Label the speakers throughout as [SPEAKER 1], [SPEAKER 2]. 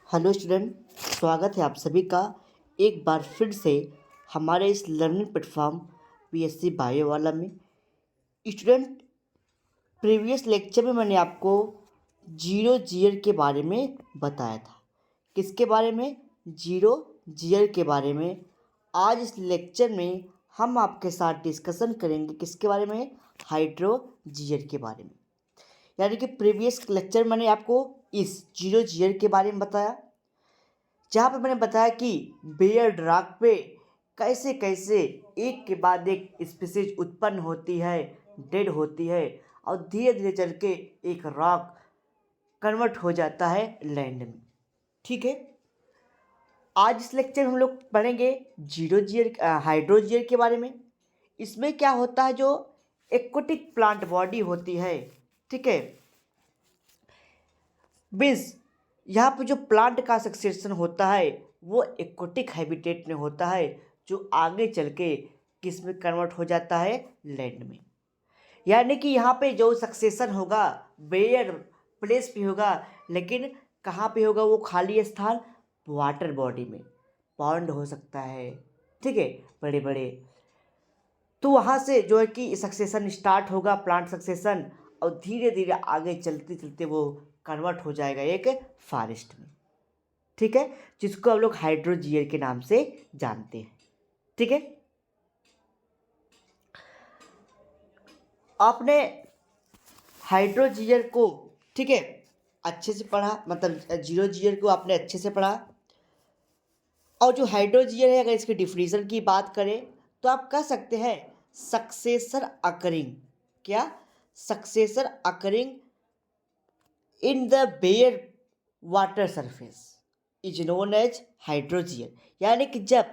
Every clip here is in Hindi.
[SPEAKER 1] हेलो स्टूडेंट, स्वागत है आप सभी का एक बार फिर से हमारे इस लर्निंग प्लेटफॉर्म पीएससी बायो वाला में। स्टूडेंट, प्रीवियस लेक्चर में मैंने आपको जीरो जीयर के बारे में बताया था। किसके बारे में? जीरो जीयर के बारे में। आज इस लेक्चर में हम आपके साथ डिस्कशन करेंगे किसके बारे में? हाइड्रो जीयर के बारे में। यानी कि प्रीवियस लेक्चर मैंने आपको इस जीरो जीयर के बारे में बताया, जहाँ पे मैंने बताया कि बेयर ड्राग पे कैसे कैसे एक के बाद एक स्पीसीज उत्पन्न होती है, डेड होती है, और धीरे धीरे चल के एक रॉक कन्वर्ट हो जाता है लैंड में। ठीक है, आज इस लेक्चर में हम लोग पढ़ेंगे जीरो जीयर हाइड्रो जीयर के बारे में। इसमें क्या होता है, जो एक्वेटिक प्लांट बॉडी होती है, ठीक है, मीन्स यहाँ पर जो प्लांट का सक्सेशन होता है वो एक्वेटिक हैबिटेट में होता है, जो आगे चल के किस में कन्वर्ट हो जाता है? लैंड में। यानी कि यहाँ पे जो सक्सेशन होगा बेयर प्लेस भी होगा, लेकिन कहाँ पे होगा वो खाली स्थान? वाटर बॉडी में, पॉन्ड हो सकता है, ठीक है, बड़े बड़े। तो वहाँ से जो है कि सक्सेशन स्टार्ट होगा, प्लांट सक्सेशन, और धीरे धीरे आगे चलते चलते वो कन्वर्ट हो जाएगा एक फॉरेस्ट में। ठीक है, जिसको हम लोग हाइड्रोजीयर के नाम से जानते हैं। ठीक है, आपने हाइड्रोजीयर को, ठीक है, अच्छे से पढ़ा, मतलब जीरो जीयर को आपने अच्छे से पढ़ा। और जो हाइड्रोजीयर है, अगर इसके डिफिनीशन की बात करें तो आप कह सकते हैं सक्सेसर अकरिंग। क्या? Succession occurring in the bare water surface is known as hydrosere. यानी कि जब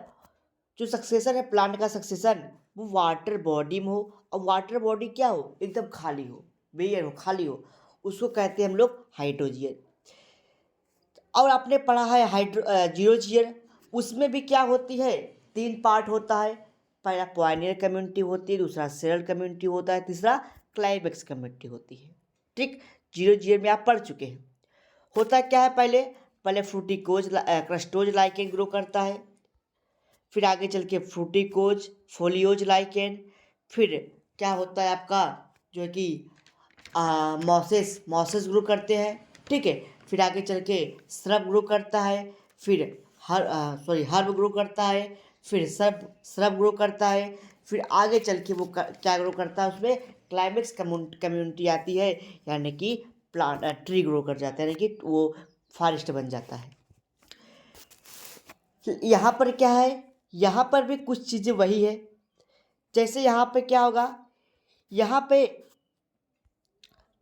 [SPEAKER 1] जो सक्सेशन है, प्लांट का सक्सेशन, वो वाटर बॉडी में हो, और वाटर बॉडी क्या हो? एकदम खाली हो, बेयर हो, खाली हो, उसको कहते हैं हम लोग हाइड्रोजीयर। और आपने पढ़ा है जीरो जीयर, उसमें भी क्या होती है? तीन पार्ट होता है। पहला पॉइनियर कम्युनिटी होती है, दूसरा सेरल कम्युनिटी होता है, तीसरा क्लाइमेक्स कम्युनिटी होती है। ठीक, जीरो जीयर में आप पढ़ चुके हैं। होता क्या है? पहले पहले फ्रूटिकोज क्रस्टोज लाइकेन ग्रो करता है, फिर आगे चल के फ्रूटिकोज फोलियोज लाइकेन, फिर क्या होता है आपका, जो है कि मॉसेस मॉसेस ग्रो करते हैं। ठीक है, फिर आगे चल के श्रब ग्रो करता है, फिर हर्ब ग्रो करता है, फिर श्रब ग्रो करता है, फिर आगे चल के वो क्या ग्रो करता है? उसमें क्लाइमेक्स कम्युनिटी आती है, यानी कि प्लांट ट्री ग्रो कर जाता है, यानी कि वो फॉरेस्ट बन जाता है। यहाँ पर क्या है? यहाँ पर भी कुछ चीज़ें वही है। जैसे यहाँ पे क्या होगा, यहाँ पे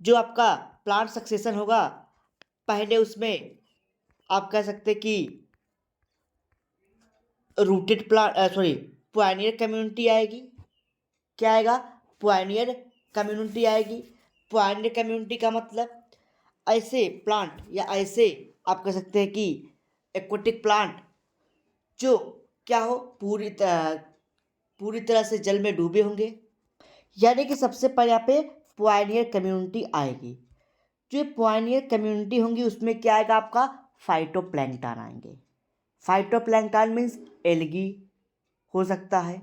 [SPEAKER 1] जो आपका प्लांट सक्सेशन होगा, पहले उसमें आप कह सकते कि रूटेड प्लांट पॉइनियर कम्युनिटी आएगी। क्या आएगा? पॉइनियर कम्युनिटी आएगी। पॉइनियर कम्युनिटी का मतलब ऐसे प्लांट, या ऐसे आप कह सकते हैं कि एक्वेटिक प्लांट जो क्या हो, पूरी तरह से जल में डूबे होंगे। यानी कि सबसे पहले यहाँ पे पॉइनियर कम्युनिटी आएगी। जो पॉइनियर कम्युनिटी होंगी उसमें क्या आएगा आपका? फाइटोप्लैंक्टन आएंगे। फाइटोप्लैंक्टन मीन्स एल्गी हो सकता है,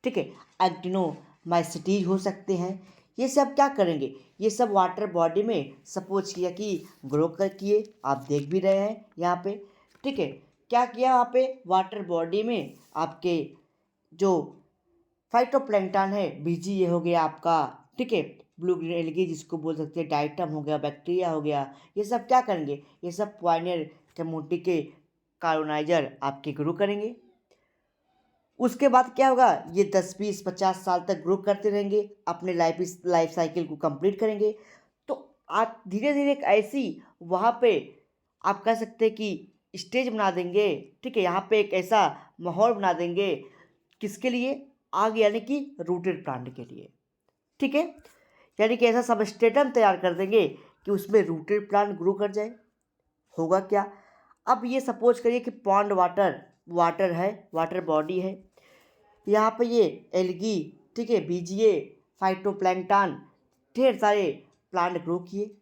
[SPEAKER 1] ठीक है, एक्टिनोमाइसिटीज हो सकते हैं। ये सब क्या करेंगे? ये सब वाटर बॉडी में सपोज किया कि ग्रो कर किए, आप देख भी रहे हैं यहाँ पे। ठीक है, क्या किया वहाँ पे? वाटर बॉडी में आपके जो फाइटोप्लैंक्टन है, बीजी ये हो गया आपका, ठीक है, ब्लू ग्रीन एल्गी जिसको बोल सकते हैं, डाइटम हो गया, बैक्टीरिया हो गया, ये सब क्या करेंगे? ये सब पॉइनियर कम्युनिटी के कॉलोनाइजर आपके ग्रो करेंगे। उसके बाद क्या होगा? ये 10 20 50 साल तक ग्रो करते रहेंगे, अपने लाइफ साइकिल को कंप्लीट करेंगे। तो आप धीरे धीरे एक ऐसी वहाँ पे आप कह सकते हैं कि स्टेज बना देंगे, ठीक है, यहाँ पे एक ऐसा माहौल बना देंगे, किसके लिए? आगे, यानी कि रूटेड प्लांट के लिए। ठीक है, यानी कि ऐसा सबस्ट्रेटम तैयार कर देंगे कि उसमें रूटेड प्लांट ग्रो कर जाए। होगा क्या? अब ये सपोज करिए कि पॉन्ड वाटर है, वाटर बॉडी है, यहाँ पे ये एल्गी, ठीक है, बीजीए, फाइटोप्लैंक्टन, ढेर सारे प्लांट ग्रो किए।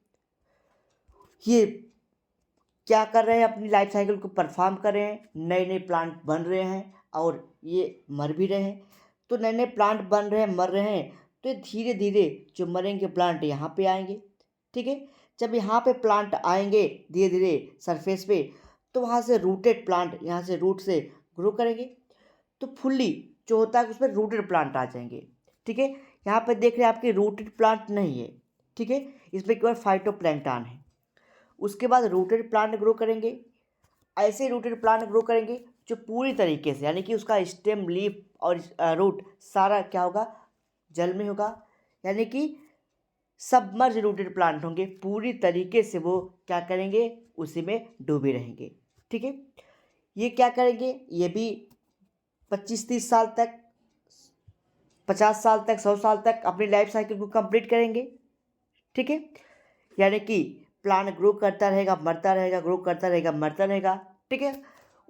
[SPEAKER 1] ये क्या कर रहे हैं, अपनी लाइफ साइकिल को परफॉर्म कर रहे हैं, नए नए प्लांट बन रहे हैं और ये मर भी रहे हैं। तो नए नए प्लांट बन रहे हैं, मर रहे हैं, तो धीरे धीरे जो मरेंगे प्लांट यहाँ पे आएंगे। ठीक है, जब यहाँ पे प्लांट आएंगे धीरे धीरे सरफेस पे, तो वहाँ से रूटेड प्लांट यहाँ से रूट से ग्रो करेंगे, तो फुल्ली जो होता है उसमें रूटेड प्लांट आ जाएंगे। ठीक है, यहाँ पे देख रहे हैं आपके रूटेड प्लांट नहीं है। ठीक है, इसमें केवल फाइटोप्लैंक्टन है। उसके बाद रूटेड प्लांट ग्रो करेंगे, ऐसे रूटेड प्लांट ग्रो करेंगे जो पूरी तरीके से, यानी कि उसका स्टेम, लीफ और रूट सारा क्या होगा, जल में होगा, यानी कि सबमर्ज रूटेड प्लांट होंगे, पूरी तरीके से वो क्या करेंगे, उसी में डूबे रहेंगे। ठीक है, ये क्या करेंगे, ये भी 25-30 साल तक, 50 साल तक, 100 साल तक अपनी लाइफ साइकिल को कंप्लीट करेंगे। ठीक है, यानी कि प्लांट ग्रो करता रहेगा, मरता रहेगा, ग्रो करता रहेगा, मरता रहेगा। ठीक है,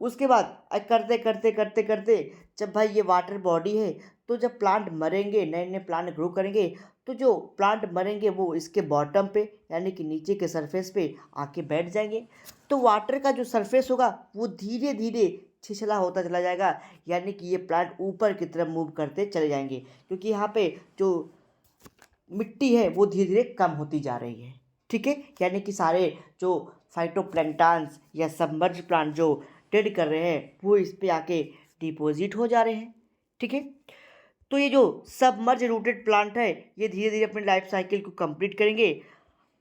[SPEAKER 1] उसके बाद करते करते करते करते जब भाई ये वाटर बॉडी है, तो जब प्लांट मरेंगे, नए नए प्लांट ग्रो करेंगे, तो जो प्लांट मरेंगे वो इसके बॉटम पे, यानी कि नीचे के सरफेस पे आके बैठ जाएंगे। तो वाटर का जो सरफेस होगा वो धीरे धीरे छिछला होता चला जाएगा, यानी कि ये प्लांट ऊपर की तरफ मूव करते चले जाएंगे, क्योंकि यहाँ पे जो मिट्टी है वो धीरे धीरे कम होती जा रही है। ठीक है, यानी कि सारे जो फाइटोप्लैंक्टन्स या सबमर्ज प्लांट जो ट्रेड कर रहे हैं वो इस पे आके डिपॉजिट हो जा रहे हैं। ठीक है, तो ये जो सबमर्ज रूटेड प्लांट है ये धीरे धीरे अपनी लाइफ साइकिल को कंप्लीट करेंगे।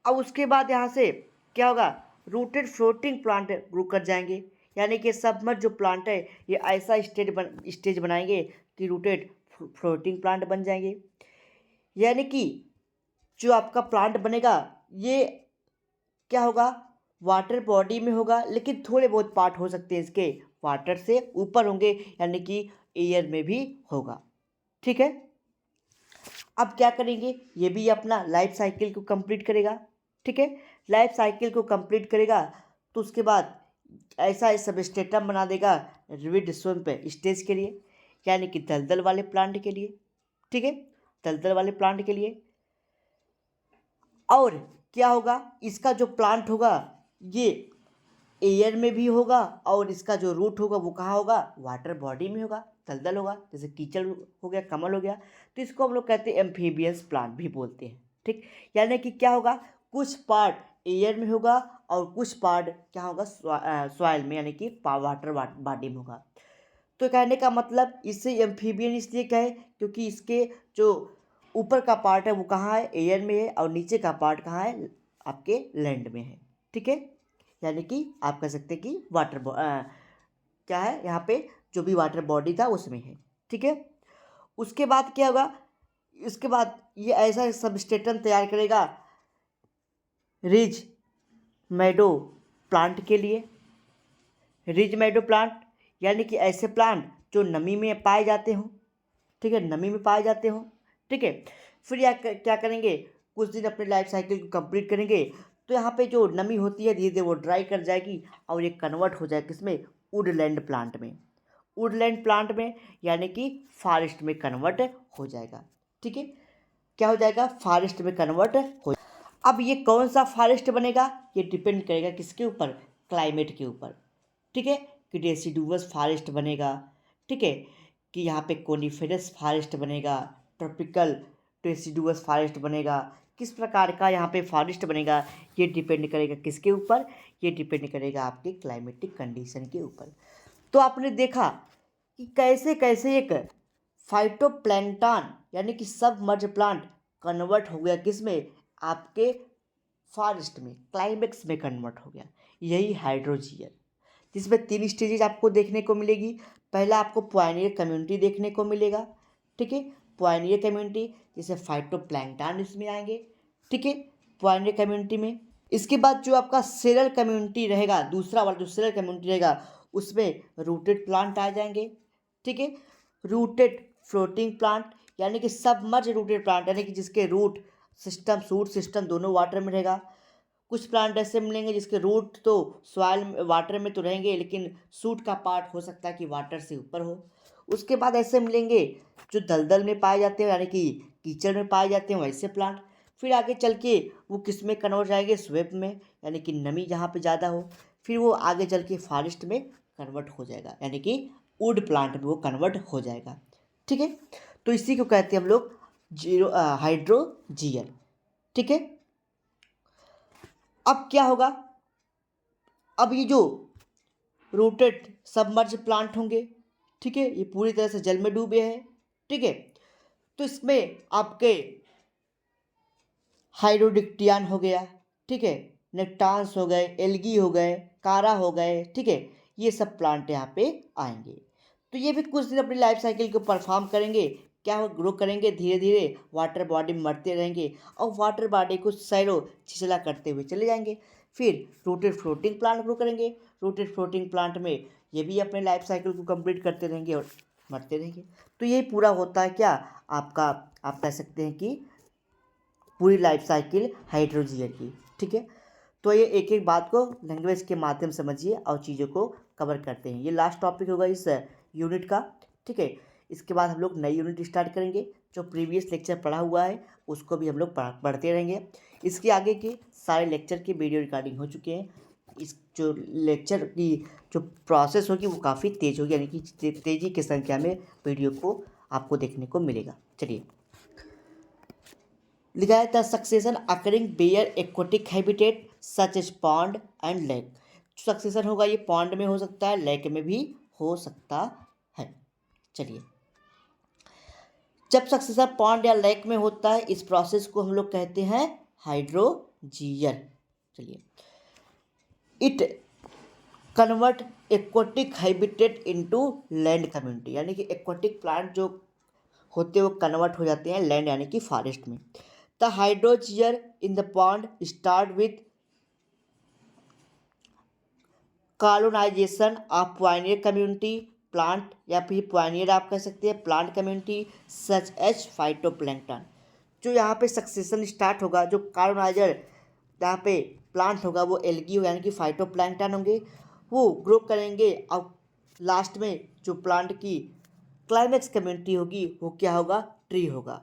[SPEAKER 1] अब उसके बाद यहाँ से क्या होगा, रूटेड फ्लोटिंग प्लांट ग्रो कर जाएंगे, यानी कि सबमर्ज जो प्लांट है ये ऐसा स्टेज बनाएंगे कि रूटेड फ्लोटिंग प्लांट बन जाएंगे। यानी कि जो आपका प्लांट बनेगा ये क्या होगा, वाटर बॉडी में होगा, लेकिन थोड़े बहुत पार्ट हो सकते हैं इसके वाटर से ऊपर होंगे, यानी कि एयर में भी होगा। ठीक है, अब क्या करेंगे, ये भी अपना लाइफ साइकिल को कंप्लीट करेगा। ठीक है, लाइफ साइकिल को कंप्लीट करेगा तो उसके बाद ऐसा सबस्ट्रेटम बना देगा रिविड स्वयं पे स्टेज के लिए, यानी कि दलदल वाले प्लांट के लिए। ठीक है, दलदल वाले प्लांट के लिए। और क्या होगा, इसका जो प्लांट होगा ये एयर में भी होगा, और इसका जो रूट होगा वो कहाँ होगा, वाटर बॉडी में होगा, दलदल होगा, जैसे कीचड़ हो गया, कमल हो गया। तो इसको हम लोग कहते हैं एम्फीबियंस प्लांट भी बोलते हैं। ठीक, यानी कि क्या होगा, कुछ पार्ट एयर में होगा और कुछ पार्ट क्या होगा, सॉइल में, यानी कि वाटर बॉडी में होगा। तो कहने का मतलब इससे एम्फीबियन इसलिए कहे क्योंकि इसके जो ऊपर का पार्ट है वो कहाँ है, एयर में है, और नीचे का पार्ट कहाँ है, आपके लैंड में है। ठीक है, यानी कि आप कह सकते हैं कि क्या है, यहाँ पे जो भी वाटर बॉडी था उसमें है। ठीक है, उसके बाद क्या होगा, इसके बाद ये ऐसा सबस्ट्रेटम तैयार करेगा रिज मैडो प्लांट के लिए। रिज मैडो प्लांट यानी कि ऐसे प्लांट जो नमी में पाए जाते हों। ठीक है, नमी में पाए जाते हों। ठीक है, फिर क्या करेंगे, कुछ दिन अपने लाइफ साइकिल को कंप्लीट करेंगे, तो यहाँ पे जो नमी होती है धीरे धीरे वो ड्राई कर जाएगी और ये कन्वर्ट हो जाएगा किसमें, वुडलैंड प्लांट में। वुडलैंड प्लांट में यानी कि फॉरेस्ट में कन्वर्ट हो जाएगा। ठीक है, क्या हो जाएगा, फॉरेस्ट में कन्वर्ट हो। अब ये कौन सा फॉरेस्ट बनेगा, ये डिपेंड करेगा किसके ऊपर, क्लाइमेट के ऊपर। ठीक है, कि डेसिडुअस फॉरेस्ट बनेगा, ठीक है, कि यहाँ पे कोनिफेरस फॉरेस्ट बनेगा, ट्रॉपिकल डेसिडुअस फॉरेस्ट बनेगा, किस प्रकार का यहाँ पे फॉरेस्ट बनेगा, ये डिपेंड करेगा किसके ऊपर, ये डिपेंड करेगा आपके क्लाइमेटिक कंडीशन के ऊपर। तो आपने देखा कि कैसे कैसे एक फाइटोप्लैंक्टन यानी कि सबमर्ज प्लांट कन्वर्ट हो गया किस में, आपके फॉरेस्ट में, क्लाइमेक्स में कन्वर्ट हो गया। यही हाइड्रोजियर, जिसमें 3 स्टेजेज आपको देखने को मिलेगी। पहला आपको पॉइनियर कम्युनिटी देखने को मिलेगा। ठीक है, पॉइनियर कम्युनिटी जैसे फाइटोप्लैंक्टन इसमें आएंगे। ठीक है, पॉइनियर कम्युनिटी में। इसके बाद जो आपका सेलर कम्युनिटी रहेगा, दूसरा वाला जो सेलर कम्युनिटी रहेगा उसमें रूटेड प्लांट आ जाएंगे। ठीक है, रूटेड फ्लोटिंग प्लांट यानी कि सबमर्ज रूटेड प्लांट, यानी कि जिसके रूट सिस्टम, सूट सिस्टम दोनों वाटर में रहेगा। कुछ प्लांट ऐसे मिलेंगे जिसके रूट तो सॉइल वाटर में तो रहेंगे, लेकिन सूट का पार्ट हो सकता है कि वाटर से ऊपर हो। उसके बाद ऐसे मिलेंगे जो दलदल में पाए जाते हैं, यानी कि कीचड़ में पाए जाते हैं वैसे प्लांट। फिर आगे चल के वो किस में कन्वर्ट जाएंगे, स्वेप में, यानी कि नमी जहाँ पे ज़्यादा हो। फिर वो आगे चल के फॉरेस्ट में कन्वर्ट हो जाएगा, यानी कि वुड प्लांट में वो कन्वर्ट हो जाएगा। ठीक है, तो इसी को कहते हैं हम लोग हाइड्रोजीयल। ठीक है, अब क्या होगा, अब ये जो रूटेड सबमर्ज प्लांट होंगे, ठीक है, ये पूरी तरह से जल में डूबे हैं। ठीक है, तो इसमें आपके हाइड्रोडिक्टियान हो गया, ठीक है, नेक्टान्स हो गए, एल्गी हो गए, कारा हो गए, ठीक है, ये सब प्लांट यहाँ पे आएंगे। तो ये भी कुछ दिन अपनी लाइफ साइकिल को परफॉर्म करेंगे, क्या हो, ग्रो करेंगे, धीरे धीरे वाटर बॉडी में मरते रहेंगे और वाटर बॉडी को सैरो छिछला करते हुए चले जाएंगे। फिर रूटेड फ्लोटिंग प्लांट ग्रो करेंगे, रूटेड फ्लोटिंग प्लांट में ये भी अपने लाइफ साइकिल को कंप्लीट करते रहेंगे और मरते रहेंगे। तो ये पूरा होता है क्या आपका, आप कह सकते हैं कि पूरी लाइफ साइकिल हाइड्रोजीयल की। ठीक है, तो ये एक एक बात को लैंग्वेज के माध्यम से समझिए और चीज़ों को कवर करते हैं। ये लास्ट टॉपिक होगा इस यूनिट का। ठीक है, इसके बाद हम लोग नई यूनिट स्टार्ट करेंगे, जो प्रीवियस लेक्चर पढ़ा हुआ है उसको भी हम लोग पढ़ते रहेंगे। इसके आगे के सारे लेक्चर की वीडियो रिकॉर्डिंग हो चुके हैं। इस जो लेक्चर की जो प्रोसेस होगी वो काफ़ी तेज़ होगी, यानी कि तेज़ी की संख्या में वीडियो को आपको देखने को मिलेगा। चलिए, लिखा है the succession occurring bare aquatic habitat such as pond and lake. Succession होगा ये पॉन्ड में हो सकता है, लेक में भी हो सकता है। चलिए, जब सक्सेशन पॉन्ड या लेक में होता है इस प्रोसेस को हम लोग कहते हैं हाइड्रोजीयल। चलिए, it convert aquatic habitat into land community, यानी कि एक्वेटिक प्लांट जो होते हैं वो कन्वर्ट हो जाते हैं लैंड यानी कि फॉरेस्ट में। The hydrosere in the pond start with colonisation of pioneer community plant, या फिर पायनियर आप कह सकते हैं plant community such as phytoplankton. जो यहाँ पे सक्सेशन स्टार्ट होगा, जो कॉलोनाइजर यहाँ पे प्लांट होगा वो एल्गी यानी कि फाइटोप्लैंक्टन होंगे, वो ग्रो करेंगे और लास्ट में जो प्लांट की क्लाइमेक्स कम्युनिटी होगी वो क्या होगा, ट्री होगा।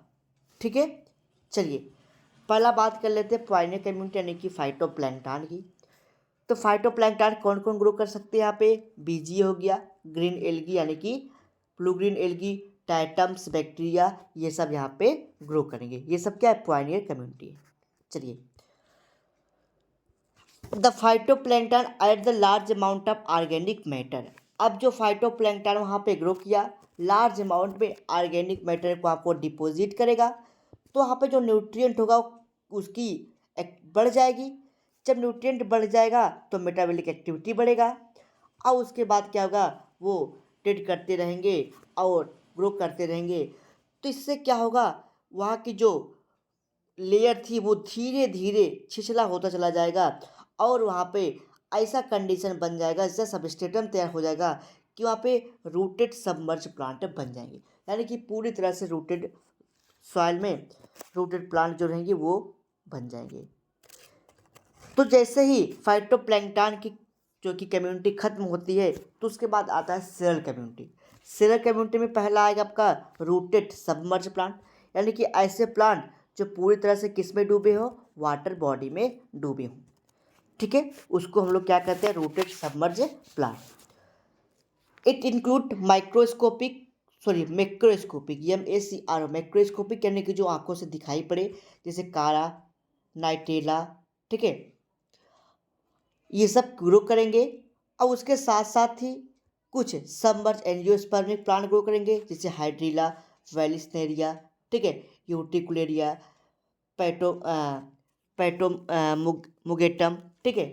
[SPEAKER 1] ठीक है, चलिए पहला बात कर लेते हैं पायनियर कम्युनिटी यानी कि फाइटोप्लैंक्टन की। तो फाइटोप्लैंक्टन कौन कौन ग्रो कर सकते हैं यहाँ पे, बीजी हो गया, ग्रीन एल्गी यानी कि ब्लू ग्रीन एल्गी, टाइटम्स बैक्टीरिया, ये सब यहाँ पे ग्रो करेंगे। ये सब क्या है, पायनियर कम्युनिटी है। चलिए, the phytoplankton at the large amount of organic matter. अब जो फाइटोप्लैंक्टन वहाँ पे ग्रो किया, लार्ज अमाउंट में ऑर्गेनिक मैटर को आपको डिपॉजिट करेगा, तो वहाँ पे जो न्यूट्रिएंट होगा उसकी बढ़ जाएगी। जब न्यूट्रिएंट बढ़ जाएगा तो मेटाबॉलिक एक्टिविटी बढ़ेगा और उसके बाद क्या होगा, वो ट्रेड करते रहेंगे और ग्रो करते रहेंगे। तो इससे क्या होगा, वहाँ की जो लेयर थी वो धीरे धीरे छिछला होता चला जाएगा और वहाँ पे ऐसा कंडीशन बन जाएगा, ऐसा सबस्ट्रेटम तैयार हो जाएगा कि वहाँ पे रूटेड सबमर्ज प्लांट बन जाएंगे, यानी कि पूरी तरह से रूटेड सॉइल में रूटेड प्लांट जो रहेंगे वो बन जाएंगे। तो जैसे ही फाइटोप्लैंक्टन की जो कि कम्युनिटी खत्म होती है तो उसके बाद आता है सेलर कम्युनिटी। सेलर कम्युनिटी में पहला आएगा आपका रूटेड सबमर्ज प्लांट, यानी कि ऐसे प्लांट जो पूरी तरह से किस में डूबे हो, वाटर बॉडी में डूबे हो। ठीक है, उसको हम लोग क्या कहते हैं, rooted submerge plant. It include microscopic macroscopic, MACRO macroscopic, यानी कि जो आंखों से दिखाई पड़े, जैसे कारा, नाइटेला, ठीक है, ये सब ग्रो करेंगे। और उसके साथ साथ ही कुछ सबमर्ज एंजियोस्पर्मिक प्लांट ग्रो करेंगे, जैसे हाइड्रीला, वेलिस्नेरिया, ठीक है, यूटिकुलेरिया, पैटो पैटो मुगेटम, ठीक है,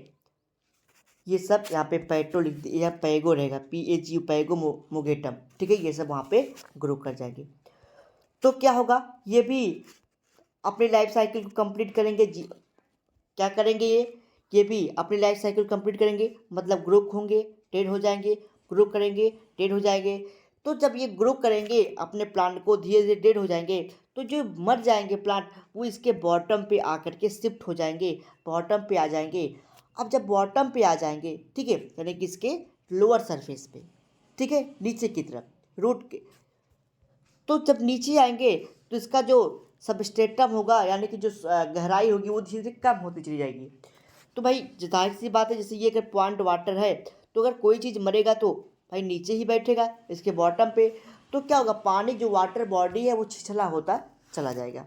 [SPEAKER 1] ये सब यहाँ पे पैटो लिख दिया, यह पैगो रहेगा, PAGO पैगो मुगेटम, ठीक है, ये सब वहाँ पे ग्रो कर जाएंगे। तो क्या होगा, ये भी अपनी लाइफ साइकिल को कंप्लीट करेंगे जी। क्या करेंगे ये भी अपनी लाइफ साइकिल कंप्लीट करेंगे, मतलब ग्रो होंगे, डेड हो जाएंगे, ग्रो करेंगे, डेड हो जाएंगे। तो जब ये ग्रो करेंगे अपने प्लांट को, धीरे धीरे डेड हो जाएंगे, तो जो मर जाएंगे प्लांट वो इसके बॉटम पे आकर के शिफ्ट हो जाएंगे, बॉटम पे आ जाएंगे। अब जब बॉटम पे आ जाएंगे, ठीक है, यानी कि इसके लोअर सरफेस पे, ठीक है, नीचे की तरफ रूट के, तो जब नीचे आएंगे तो इसका जो सबस्ट्रेटम होगा यानी कि जो गहराई होगी वो धीरे धीरे कम होती चली जाएगी। तो भाई जाहिर सी बात है, जैसे ये अगर पॉइंट वाटर है तो अगर कोई चीज़ मरेगा तो भाई नीचे ही बैठेगा इसके बॉटम पे, तो क्या होगा, पानी जो वाटर बॉडी है वो छिछला होता चला जाएगा।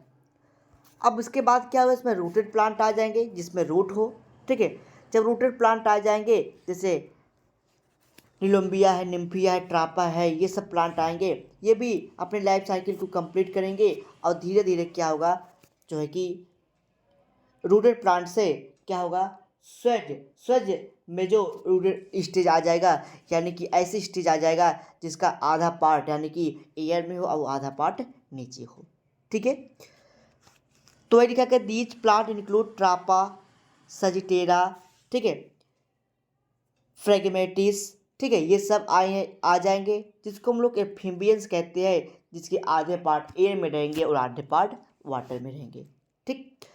[SPEAKER 1] अब उसके बाद क्या होगा, इसमें रूटेड प्लांट आ जाएंगे जिसमें रूट हो, ठीक है। जब रूटेड प्लांट आ जाएंगे जैसे निलोम्बिया है, निम्फिया है, ट्रापा है, ये सब प्लांट आएंगे, ये भी अपने लाइफ साइकिल को कंप्लीट करेंगे और धीरे धीरे क्या होगा जो है कि रूटेड प्लांट से क्या होगा, स्वेज स्वेज में जो रूटेड स्टेज आ जाएगा, यानी कि ऐसी स्टेज आ जाएगा जिसका आधा पार्ट यानी कि एयर में हो और आधा पार्ट नीचे हो, ठीक है। तो वही लिखा कि दीज प्लांट इंक्लूड ट्रापा, सजिटेरा, ठीक है, फ्रेगमेटिस, ठीक है, ये सब आ जाएंगे जिसको हम लोग एम्फीबियंस कहते हैं, जिसके आधे पार्ट एयर में रहेंगे और आधे पार्ट वाटर में रहेंगे, ठीक।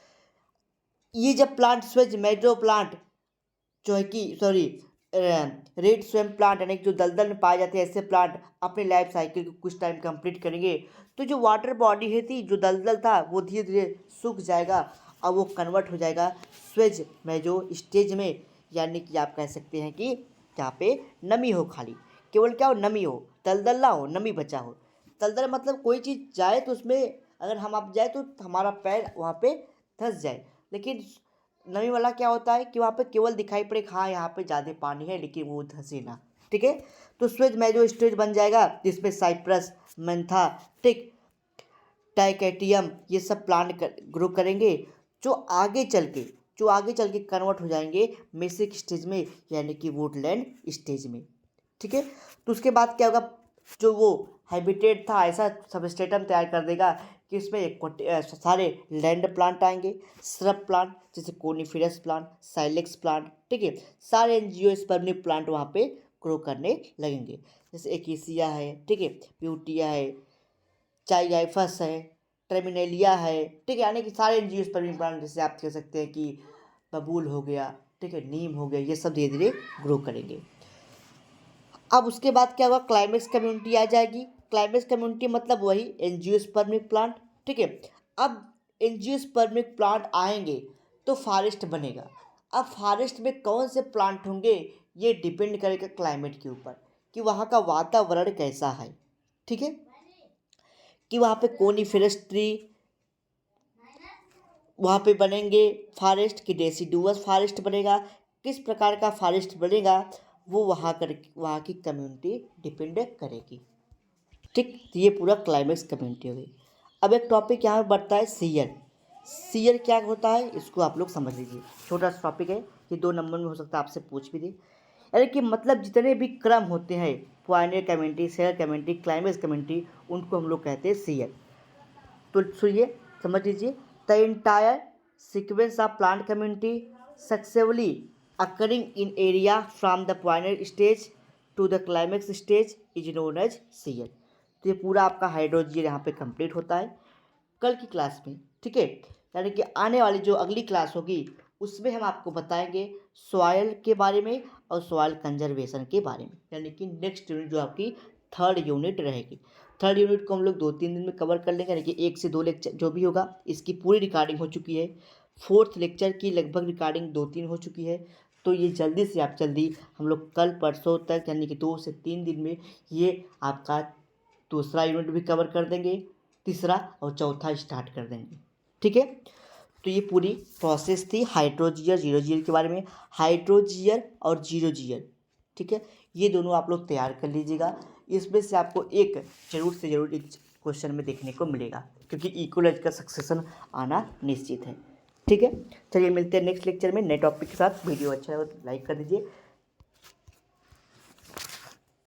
[SPEAKER 1] ये जब प्लांट स्वेज मेडो प्लांट जो है कि रेड स्वेम प्लांट यानी कि जो दलदल में पाए जाते हैं ऐसे प्लांट अपने लाइफ साइकिल को कुछ टाइम कंप्लीट करेंगे, तो जो वाटर बॉडी है थी, जो दलदल था, वो धीरे धीरे सूख जाएगा और वो कन्वर्ट हो जाएगा स्वेज मेडो स्टेज में, यानी कि आप कह सकते हैं कि जहाँ पे नमी हो, खाली केवल क्या हो, नमी हो, दलदल ना हो, नमी बचा हो। दलदल मतलब कोई चीज़ जाए तो उसमें अगर हम आप जाए तो हमारा पैर वहाँ पे धंस जाए, लेकिन नमी वाला क्या होता है कि वहाँ पे केवल दिखाई पड़े हाँ यहाँ पे ज़्यादा पानी है लेकिन वो धंसे ना, ठीक है। तो स्वेज मेडो स्टेज बन जाएगा जिसमें साइप्रस, मेंथा, ठीक, टाइकेटियम, ये सब प्लांट ग्रो करेंगे जो आगे चल के कन्वर्ट हो जाएंगे मेसिक स्टेज में, यानी कि वुडलैंड स्टेज में, ठीक है। तो उसके बाद क्या होगा, जो वो हैबिटेट था ऐसा सबस्ट्रेटम तैयार कर देगा कि इसमें सारे लैंड प्लांट आएंगे, श्रब प्लांट जैसे कोनिफेरस प्लांट, साइलेक्स प्लांट, ठीक है, सारे एंजियोस्पर्मी प्लांट वहाँ पे ग्रो करने लगेंगे, जैसे एकेसिया है, ठीक है, ब्यूटिया है, चाइयाइफस है, ट्रेमिनेलिया है, ठीक है, यानी कि सारे एंजियोस्पर्मी प्लांट, जैसे आप कह सकते हैं कि बबूल हो गया, ठीक है, नीम हो गया, ये सब धीरे धीरे ग्रो करेंगे। अब उसके बाद क्या होगा, क्लाइमेक्स कम्युनिटी आ जाएगी। क्लाइमेक्स कम्युनिटी मतलब वही एंजियोस्पर्मिक प्लांट, ठीक है। अब एंजियोस्पर्मिक प्लांट आएंगे तो फॉरेस्ट बनेगा। अब फॉरेस्ट में कौन से प्लांट होंगे ये डिपेंड करेगा क्लाइमेट के ऊपर कि वहाँ का वातावरण कैसा है, ठीक है, कि वहाँ पे कोनिफेरस ट्री वहाँ पे बनेंगे, फॉरेस्ट की डेसिडुअस फॉरेस्ट बनेगा, किस प्रकार का फॉरेस्ट बनेगा वो वहाँ की कम्युनिटी डिपेंड करेगी, ठीक। तो ये पूरा क्लाइमेक्स कम्युनिटी हो गई। अब एक टॉपिक यहाँ पर बढ़ता है सीयर। सीयर क्या होता है इसको आप लोग समझ लीजिए, छोटा सा टॉपिक है, ये 2 नंबर में हो सकता है आपसे पूछ भी दे, यानी कि मतलब जितने भी क्रम होते हैं, Pioneer community, share community, climax community, उनको हम लोग कहते हैं सीयर। तो सुनिए, समझ लीजिए, the entire sequence of plant community successfully occurring in area from the pioneer stage to the climax stage is known as sere. तो ये पूरा आपका हाइड्रोजियर यहाँ पे कंप्लीट होता है कल की क्लास में, ठीक है, यानी कि आने वाली जो अगली क्लास होगी उसमें हम आपको बताएंगे सॉयल के बारे में और सॉयल कंजर्वेशन के बारे में, यानी कि नेक्स्ट यूनिट जो आपकी 3rd यूनिट रहेगी। 3rd यूनिट को हम लोग 2-3 दिन में कवर कर लेंगे, यानी कि 1 से 2 लेक्चर जो भी होगा, इसकी पूरी रिकॉर्डिंग हो चुकी है। 4th लेक्चर की लगभग रिकॉर्डिंग 2-3 हो चुकी है, तो ये जल्दी हम लोग कल परसों तक यानी कि 2 से 3 दिन में ये आपका दूसरा यूनिट भी कवर कर देंगे, तीसरा और चौथा स्टार्ट कर देंगे, ठीक है। तो ये पूरी प्रोसेस थी हाइड्रोजियर जीरो जीयर के बारे में, हाइड्रोजियर और जीरो जीयर, ठीक है, ये दोनों आप लोग तैयार कर लीजिएगा। इसमें से आपको एक ज़रूर एक क्वेश्चन में देखने को मिलेगा, क्योंकि इक्वलाइज का सक्सेशन आना निश्चित है, ठीक है। चलिए मिलते हैं नेक्स्ट लेक्चर में नए टॉपिक के साथ। वीडियो अच्छा लगा तो लाइक कर दीजिए,